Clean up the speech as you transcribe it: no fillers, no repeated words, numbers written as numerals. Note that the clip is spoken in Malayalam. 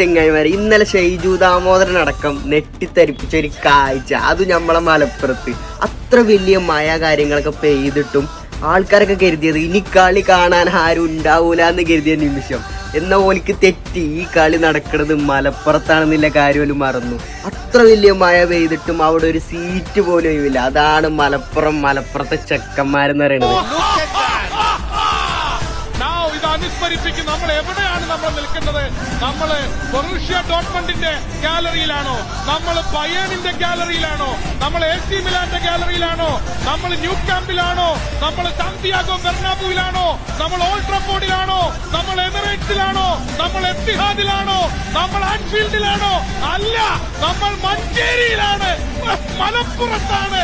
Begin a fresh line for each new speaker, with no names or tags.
ചെങ്ങായിമാരെ, ഇന്നലെ ഷൈജു ദാമോദരനടക്കം നെട്ടിത്തെറിപ്പിച്ച ഒരു കാഴ്ച, അത് നമ്മളെ മലപ്പുറത്ത് അത്ര വലിയ മഴ കാര്യങ്ങളൊക്കെ പെയ്തിട്ടും ആൾക്കാരൊക്കെ കരുതിയത് ഇനി കളി കാണാൻ ആരും ഉണ്ടാവൂല എന്ന് കരുതിയ നിമിഷം എന്നാ ഓലിക്ക് തെറ്റി. ഈ കളി നടക്കുന്നത് മലപ്പുറത്താണെന്നില്ല കാര്യം മറന്നു. അത്ര വലിയ മഴ പെയ്തിട്ടും അവിടെ ഒരു സീറ്റ് പോലും ഇല്ല. അതാണ് മലപ്പുറത്തെ ചെക്കന്മാരെന്ന് പറയുന്നത്.
അനുസ്മരിപ്പിക്കും നമ്മൾ എവിടെയാണ് നമ്മൾ നിൽക്കുന്നത്. നമ്മള് ബൊറൂഷ്യ ഡോട്ട്മണ്ടിന്റെ ഗാലറിയിലാണോ, നമ്മൾ ബയേണിന്റെ ഗാലറിയിലാണോ, നമ്മൾ AC മിലാന്റെ ഗാലറിയിലാണോ, നമ്മൾ ന്യൂ ക്യാമ്പിലാണോ, നമ്മൾ സാന്റിയാഗോ ബെർണാബുവിലാണോ, നമ്മൾ ഓൾഡ് ട്രാഫോർഡിലാണോ, നമ്മൾ എമിറേറ്റ്സിലാണോ, നമ്മൾ എത്തിഹാദിലാണോ, നമ്മൾ ആൻഫീൽഡിലാണോ? അല്ല, നമ്മൾ മഞ്ചേരിയിലാണ്, മലപ്പുറത്താണ്.